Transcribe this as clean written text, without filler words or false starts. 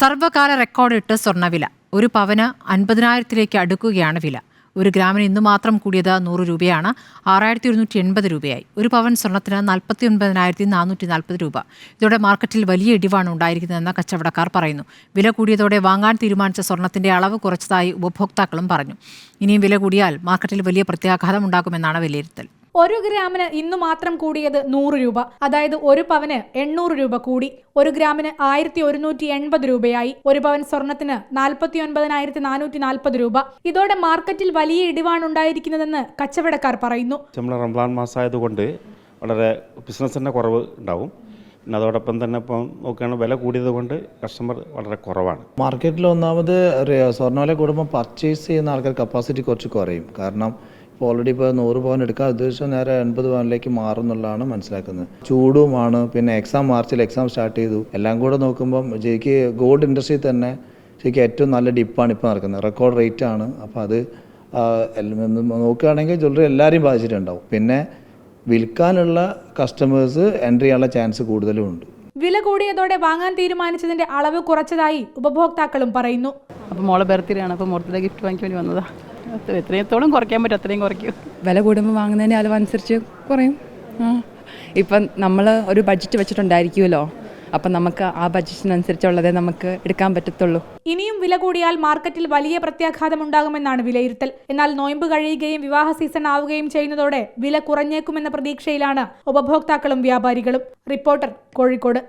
സർവ്വകാല റെക്കോർഡിട്ട് സ്വർണ്ണവില. ഒരു പവന് 50,000-ലേക്ക് അടുക്കുകയാണ് വില. ഒരു ഗ്രാമിന് ഇന്നു മാത്രം കൂടിയത് 100 രൂപയാണ്. 6,180 രൂപയായി. ഒരു പവൻ സ്വർണ്ണത്തിന് 49,440 രൂപ. ഇതോടെ മാർക്കറ്റിൽ വലിയ ഇടിവാണ് ഉണ്ടായിരിക്കുന്നതെന്ന് കച്ചവടക്കാർ പറയുന്നു. വില കൂടിയതോടെ വാങ്ങാൻ തീരുമാനിച്ച സ്വർണ്ണത്തിന്റെ അളവ് കുറച്ചതായി ഉപഭോക്താക്കളും പറഞ്ഞു. ഇനിയും വില കൂടിയാൽ മാർക്കറ്റിൽ വലിയ പ്രത്യാഘാതം ഉണ്ടാകുമെന്നാണ് വിലയിരുത്തൽ. ഒരു ഗ്രാമിന് ഇന്നു മാത്രം കൂടിയത് 100 രൂപ. അതായത് ഒരു പവന് 800 രൂപ കൂടി. ഒരു ഗ്രാമിന് 1,180 രൂപയായി. ഒരു പവൻ സ്വർണത്തിന് 49,440 രൂപ. ഇതോടെ മാർക്കറ്റിൽ വലിയ ഇടിവാണ് ഉണ്ടായിരിക്കുന്നതെന്ന് കച്ചവടക്കാർ പറയുന്നു. റംസാൻ മാസമായതുകൊണ്ട് വളരെ ബിസിനസ്സിൻ്റെ കുറവ് ഉണ്ടാവും. പിന്നെ അതോടൊപ്പം തന്നെ ഇപ്പം നോക്കുകയാണ് വില കൂടിയത് കൊണ്ട് കസ്റ്റമർ വളരെ കുറവാണ്. മാർക്കറ്റിൽ ഒന്നാമത് സ്വർണ്ണവില കൂടുമ്പോൾ പർച്ചേസ് ചെയ്യുന്ന ആൾക്കാർ കപ്പാസിറ്റി കുറച്ച് കുറയും. കാരണം ഇപ്പോൾ ഓൾറെഡി ഇപ്പോൾ 100 പവൻ എടുക്കാൻ ഉദ്ദേശിച്ച നേരെ 80 പവനിലേക്ക് മാറുന്നുള്ളതാണ് മനസ്സിലാക്കുന്നത്. ചൂടുമാണ്. പിന്നെ മാർച്ചിൽ എക്സാം സ്റ്റാർട്ട് ചെയ്തു. എല്ലാം കൂടെ നോക്കുമ്പം ശരിക്ക് ഗോൾഡ് ഇൻഡസ്ട്രി തന്നെ ശരിക്കും ഏറ്റവും നല്ല ഡിപ്പാണ് ഇപ്പോൾ നടക്കുന്നത്. റെക്കോർഡ് റേറ്റ് ആണ്. അപ്പോൾ അത് നോക്കുകയാണെങ്കിൽ ജ്വല്ലറി എല്ലാവരെയും ബാധിച്ചിട്ടുണ്ടാവും. പിന്നെ വിൽക്കാനുള്ള കസ്റ്റമേഴ്സ് എൻട്രി ചെയ്യാനുള്ള ചാൻസ് കൂടുതലും ഉണ്ട്. വില കൂടിയതോടെ വാങ്ങാൻ തീരുമാനിച്ചതിന്റെ അളവ് കുറച്ചതായി ഉപഭോക്താക്കളും പറയുന്നു. അപ്പോൾ മോളെ ബർത്ത്ഡേയാണ്. അപ്പോൾ മോളത്തെ ഗിഫ്റ്റ് വാങ്ങിക്കാൻ വേണ്ടി വന്നതാണ്. എത്രത്തോളം കുറയ്ക്കാൻ പറ്റും അത്രയും കുറയ്ക്കും. വില കൂടുമ്പോൾ വാങ്ങുന്നതിൻ്റെ അളവനുസരിച്ച് കുറയും. ഇപ്പം നമ്മൾ ഒരു ബഡ്ജറ്റ് വെച്ചിട്ടുണ്ടായിരിക്കുമല്ലോ. അപ്പം നമുക്ക് ആ ബഡ്ജറ്റിനനുസരിച്ചുള്ളതേ നമുക്ക് എടുക്കാൻ പറ്റത്തുള്ളൂ. ഇനിയും വില കൂടിയാൽ മാർക്കറ്റിൽ വലിയ പ്രത്യാഘാതം ഉണ്ടാകുമെന്നാണ് വിലയിരുത്തൽ. എന്നാൽ നോയമ്പ് കഴിയുകയും വിവാഹ സീസൺ ആവുകയും ചെയ്യുന്നതോടെ വില കുറഞ്ഞേക്കുമെന്ന പ്രതീക്ഷയിലാണ് ഉപഭോക്താക്കളും വ്യാപാരികളും. റിപ്പോർട്ടർ, കോഴിക്കോട്.